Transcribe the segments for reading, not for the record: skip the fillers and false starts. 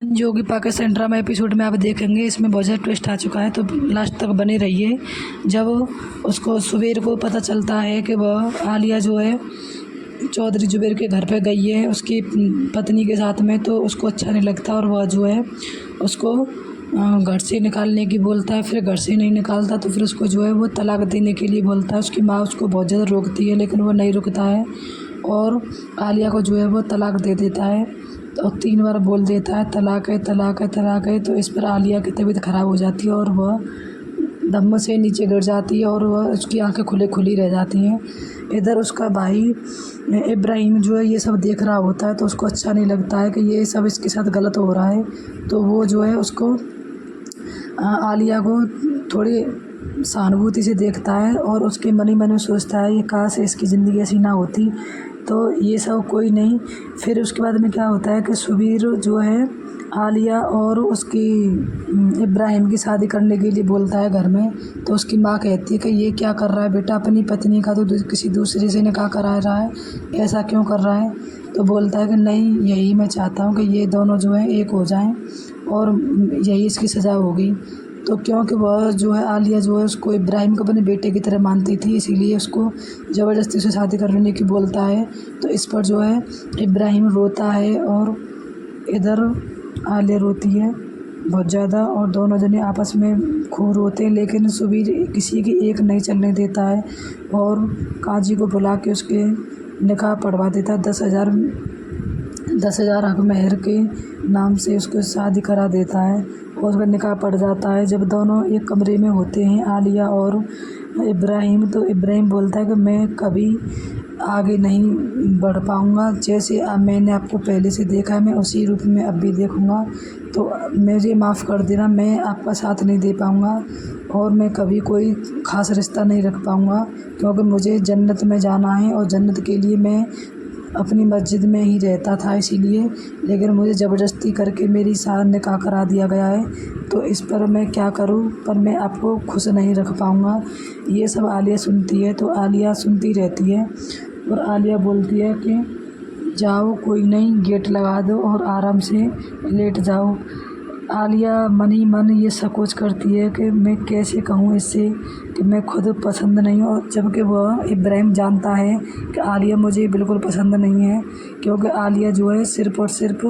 जोगी Pakistan drama episode में आप देखेंगे, इसमें बहुत ज़्यादा ट्विस्ट आ चुका है, तो लास्ट तक बने रहिए। जब उसको सुबेर को पता चलता है कि वह आलिया जो है चौधरी जुबेर के घर पे गई है उसकी पत्नी के साथ में, तो उसको अच्छा नहीं लगता और वह जो है उसको घर से निकालने की बोलता है। फिर घर से नहीं निकालता तो फिर उसको जो है वो तलाक देने के लिए बोलता है। उसकी माँ उसको बहुत ज़्यादा रोकती है लेकिन वो नहीं रुकता है और आलिया को जो है वो तलाक दे देता है और 3 बार बोल देता है तलाक है, तलाक है, तलाक है। तो इस पर आलिया की तबीयत ख़राब हो जाती है और वह दम से नीचे गिर जाती है और वह उसकी आंखें खुली रह जाती हैं। इधर उसका भाई इब्राहिम जो है ये सब देख रहा होता है, तो उसको अच्छा नहीं लगता है कि ये सब इसके साथ गलत हो रहा है। तो वो जो है उसको आलिया को थोड़ी सहानुभूति से देखता है और उसके मन ही मन में सोचता है ये काश इसकी ज़िंदगी ऐसी ना होती। तो ये सब कोई नहीं। फिर उसके बाद में क्या होता है कि सुबीर जो है आलिया और उसकी इब्राहिम की शादी करने के लिए बोलता है घर में। तो उसकी माँ कहती है कि ये क्या कर रहा है बेटा, अपनी पत्नी का तो किसी दूसरे से निकाह करा रहा है, ऐसा क्यों कर रहा है। तो बोलता है कि नहीं, यही मैं चाहता हूँ कि ये दोनों जो है एक हो जाएं और यही इसकी सज़ा होगी। तो क्योंकि वह जो है आलिया जो है उसको इब्राहिम को अपने बेटे की तरह मानती थी, इसीलिए उसको ज़बरदस्ती से शादी करने की बोलता है। तो इस पर जो है इब्राहिम रोता है और इधर आलिया रोती है बहुत ज़्यादा और दोनों जने आपस में खूब रोते हैं। लेकिन सुबीर किसी की एक नहीं चलने देता है और काजी को बुला के उसके निकाह पढ़वा देता है। 10,000 हक महर के नाम से उसको शादी करा देता है और उसका निकाह पड़ जाता है। जब दोनों एक कमरे में होते हैं आलिया और इब्राहिम, तो इब्राहिम बोलता है कि मैं कभी आगे नहीं बढ़ पाऊँगा, जैसे अब मैंने आपको पहले से देखा है मैं उसी रूप में अब भी देखूँगा, तो मुझे माफ़ कर देना, मैं आपका साथ नहीं दे पाऊँगा और मैं कभी कोई ख़ास रिश्ता नहीं रख पाऊँगा क्योंकि मुझे जन्नत में जाना है और जन्नत के लिए मैं अपनी मस्जिद में ही रहता था इसीलिए, लेकिन मुझे ज़बरदस्ती करके मेरी साथ निकाह करा दिया गया है। तो इस पर मैं क्या करूं, पर मैं आपको खुश नहीं रख पाऊंगा। ये सब आलिया सुनती है। तो आलिया सुनती रहती है और आलिया बोलती है कि जाओ, कोई नहीं, गेट लगा दो और आराम से लेट जाओ। आलिया मन ही मन ये संकोच करती है कि मैं कैसे कहूँ इससे कि मैं खुद पसंद नहीं हूँ, जबकि वह इब्राहिम जानता है कि आलिया मुझे बिल्कुल पसंद नहीं है क्योंकि आलिया जो है सिर्फ़ और सिर्फ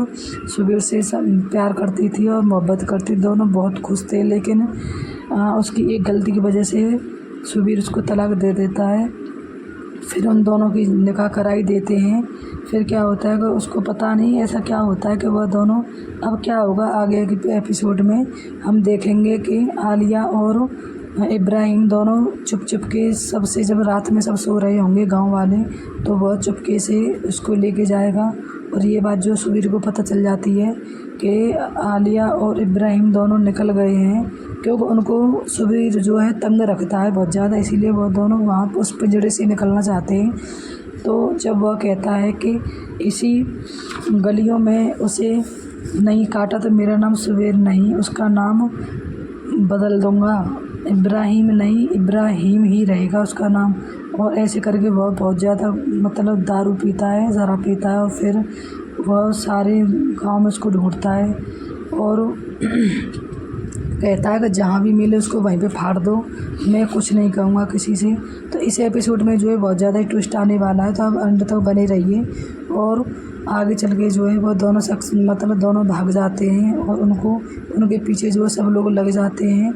सुबीर से प्यार करती थी और मोहब्बत करती, दोनों बहुत खुश थे। लेकिन उसकी एक गलती की वजह से सुबीर उसको तलाक दे देता है। फिर उन दोनों की निकाह कराई देते हैं। फिर क्या होता है कि उसको पता नहीं ऐसा क्या होता है कि वह दोनों, अब क्या होगा आगे के एपिसोड में हम देखेंगे कि आलिया और इब्राहिम दोनों चुप के सबसे, जब रात में सब सो रहे होंगे गांव वाले, तो वह चुपके से उसको लेके जाएगा। और ये बात जो सुबीर को पता चल जाती है कि आलिया और इब्राहिम दोनों निकल गए हैं क्योंकि उनको सुबीर जो है तंग रखता है बहुत ज़्यादा, इसीलिए वह दोनों वहाँ उस पिंजरे से निकलना चाहते हैं। तो जब वह कहता है कि इसी गलियों में उसे नहीं काटा तो मेरा नाम सुबीर नहीं, उसका नाम बदल दूँगा, इब्राहिम नहीं इब्राहिम ही रहेगा उसका नाम। और ऐसे करके वह बहुत ज़्यादा मतलब दारू पीता है, शराब पीता है और फिर वह सारे गांव में उसको ढूंढता है और कहता है कि जहाँ भी मिले उसको वहीं पे फाड़ दो, मैं कुछ नहीं कहूँगा किसी से। तो इस एपिसोड में जो है बहुत ज़्यादा ट्विस्ट आने वाला है, तो आप अंत तक बने रहिए। और आगे चल के जो है वो दोनों शख्स मतलब दोनों भाग जाते हैं और उनके पीछे जो सब लोग लग जाते हैं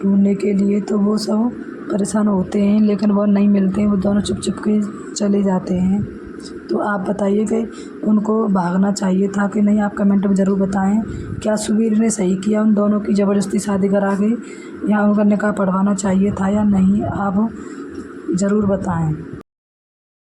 ढूंढने के लिए। तो वो सब परेशान होते हैं लेकिन वो नहीं मिलते हैं, वो दोनों चुप के चले जाते हैं। तो आप बताइए कि उनको भागना चाहिए था कि नहीं, आप कमेंट में ज़रूर बताएं। क्या सुबीर ने सही किया उन दोनों की ज़बरदस्ती शादी करा के, या उनका निकाह पढ़वाना चाहिए था या नहीं, आप ज़रूर बताएं।